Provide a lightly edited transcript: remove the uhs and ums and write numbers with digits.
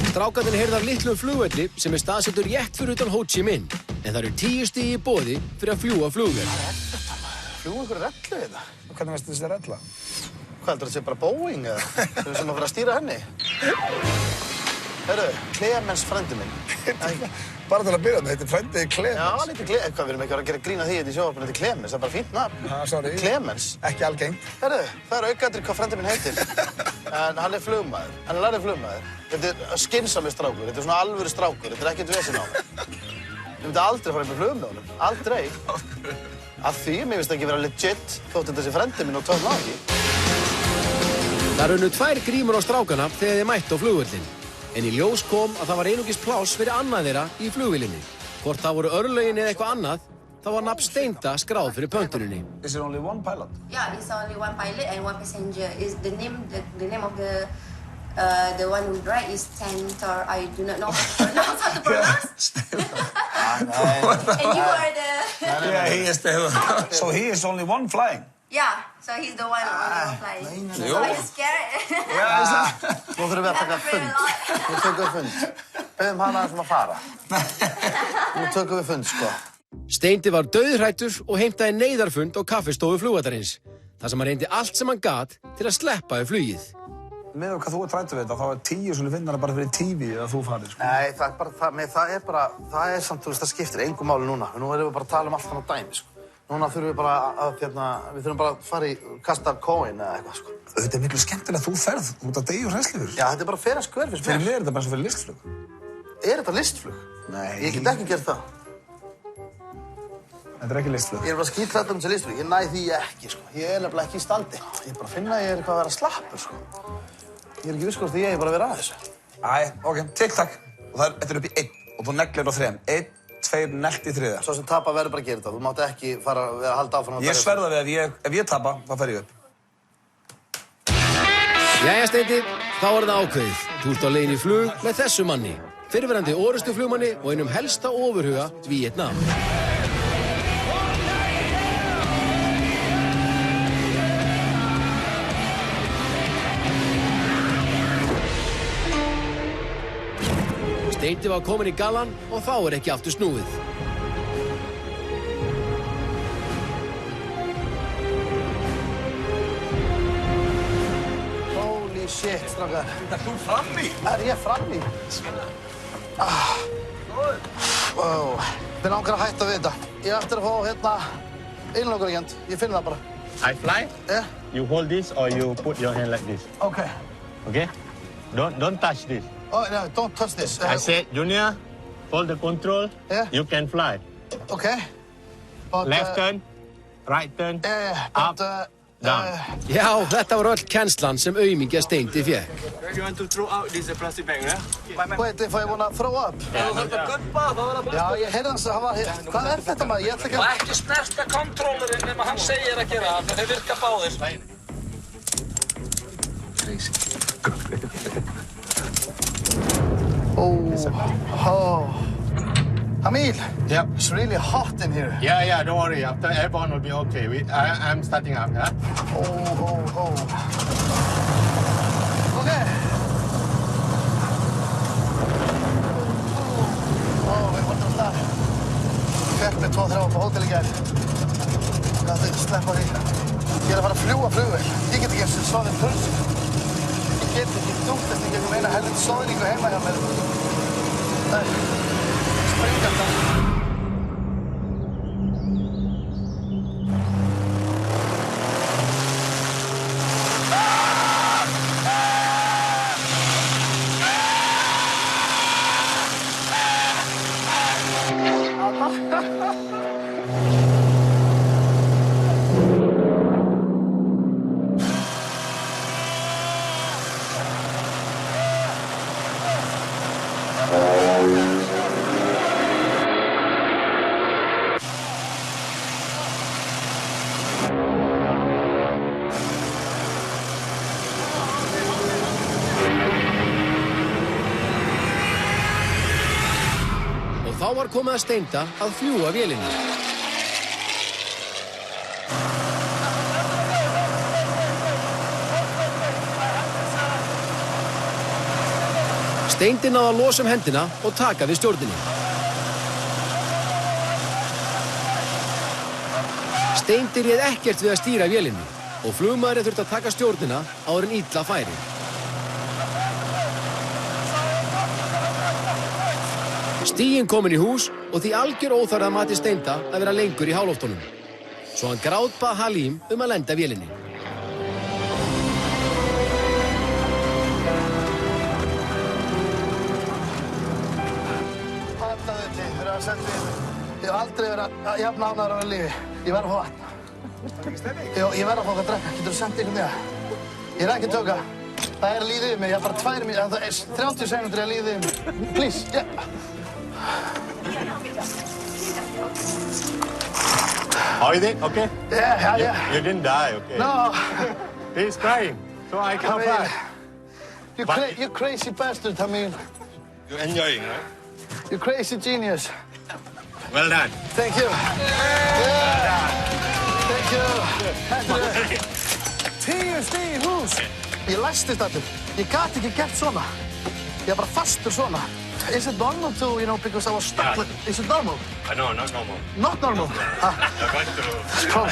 Strákarnir heyrðu af litlum flugvelli sem staðsettur rétt fyrir utan Ho Chi Minh. En það eru 10 stig í boði fyrir að fljúga flugvél. Fljúga ykkur rellu þetta? Hvernig veistu þessi rella? Hvað heldur þetta sé bara Boeing eða? Sem að fara að stýra henni? Heyrðu, Clemens frændi minn. Bara til að byrja með, þetta er frændið Clemens. Já, lítið Clemens. Hvað, við erum ekki að gera grín að því þetta í sjónvarpinu, þetta er Clemens, það er bara fínt nafn. Sorry. Clemens. Ekki algengt. Heyrðu, það er aukaðrið hvað frændi minn heitir. En hann er flugmaður. Hann er lærið flugmaður. Þetta er skynsamur strákur, þetta er svona alvöru strákur, þetta er ekkert vesen á hann. Ég myndi aldrei fara upp með flug með honum. Aldrei. Af því, mér finnst það ekki vera legit þótt þetta sé frændi minn og tók náki. Það runnu 2 grímur á strákana þegar þeir mættu á flugvöllin. En í ljós kom að það var einungis pláss fyrir annað þeirra í flugvélinni. Hvort það voru örlögin eða eitthvað annað, þá var nafn Steinda skráð fyrir pöntuninni. Is there only one pilot? Yeah, it's only one pilot and one passenger. Is the name of the one who drive is Stentor. I do not know how to pronounce. And you are the. Yeah, he is the. So he is only one flying. Yeah, so he's the one flying. So are you scared? Nú þurfum við að taka fund. Nú tökum við fund. Beðum hana að fara. Nú tökum við fund, sko. Steindi var dauðhræddur og heimtaði neyðarfund á kaffistofu flugvallarins. Þar sem hann reyndi allt sem hann gat til að sleppa í flugið. Með hvað þú trættu við þetta, þá 10 svona finnara bara fyrir TV að þú farir, sko. Nei, það er samt, þú veist, það skiptir engu máli núna. Nú erum við bara að tala um allt annað dæmi, sko. Núna þurfum við bara að, við þurfum bara að fara í kasta coin eða eitthvað, sko. Þetta er miklu skemmtilega að þú ferð út að deyja og hræðslifur. Já, þetta er bara fyrir skver fyrst mér. Fyrir mér er þetta bara eins og fyrir listflug. Er þetta listflug? Nei. Ég get ekki gert það. Þetta er ekki listflug. Ég er bara skítrættur um þessi listflug. Ég næ því ekki, sko. Ég er nefnilega ekki í standi. Ég bara finna að ég er eitthvað að vera slappur, sko. Ég er ekki viss hvort ég er bara að vera að þessu. Æ, ok, tikk-takk. Og þetta er upp í 1 og þú neglir á 3. 1, 2, neglt í 3. Svo sem tapa verður bara að gera þetta. Þú mátt ekki fara að halda áfram. Ég sverða við að ef ég tapa, þá fer ég upp. Jæja, Steindi, þá er það ákveðið. Þú ert á leiðin í flug með þessu manni. Fyrrverandi orrustuflugmanni og einum helsta ofurhuga Víetnam. Steindi var komin í galan og þá er ekki aftur snúið. Holy shit, strákar. Er þú frammi? Er ég frammi? Wow. Mér langar að hætta við þetta. Ég eftir að fá innlokunarkennd. Ég finn það bara. I fly. Yeah. You hold this or you put your hand like this. Okay. Okay? Don't touch this. Oh, no, don't touch this. I said, Junior, hold the control. Yeah. You can fly. Okay. But, Left turn, right turn, but, down. Já, þetta var öll kennslan sem aumingja Steindi fékk. You want to throw out this plastic bag, yeah? Wait, if I wanna throw up. Já, ég heyrði hans að hafa... Hvað er þetta maður? Ég ætla ekki að... Og ekki snerta kontrólerinn nema hann segir að gera það, þeir virka báðir. Oh. Hamil. Yep. It's really hot in here. Yeah, don't worry. After airborne will be okay. I'm starting up, yeah? Oh. Okay. Við vorum það. Fekk með 2-3 á hótel í gær. Það er ekki sleppa því. Ég er að fara að fljúga flugvél. Ég get ekki eins og soðið pulsu. Ég get ekki dúktast í gegnum eina helviti soðningu heima hjá mér. Nei. Springa þetta. Þá var komið að Steinda að fljúga vélinni. Steindi náði að losa hendina og taka við stjórninni. Steindi réð ekkert við að stýra vélinni og flugmaðurinn þurfti að taka stjórnina áður en illa færi. Stíginn kominn í hús og því algjör óþarfi að mati Steinda að vera lengur í háloftunum. Svo hann grátbað Halim að lenda vélinni. Handaðu til, þeir að senda við. Ég hef aldrei verið að jafn ánægður á lífi. Ég verð að fá vatn. Ég verð að fá að drekka. Getur þú sendið ykkur með það? Ég er ekki að tjóka. Það er líðið yfir mig. Ég har bara 2 mínútur. Það er 30 sekúndur að líðið yfir mig. Please, yeah. How is it? Okay? Yeah. You didn't die, okay? No. He's crying, so I can't fight. You crazy bastard, Tamil. You're enjoying, right? You crazy genius. Well done. Thank you. Yeah. Thank you. 10 stig í hús. Ég læstist allur. Ég gat ekki gert svona. Ég var bara fastur svona. Is it normal to, because I was stuck? Yeah. Is it normal? No, not normal. Not normal. You're going to... Come.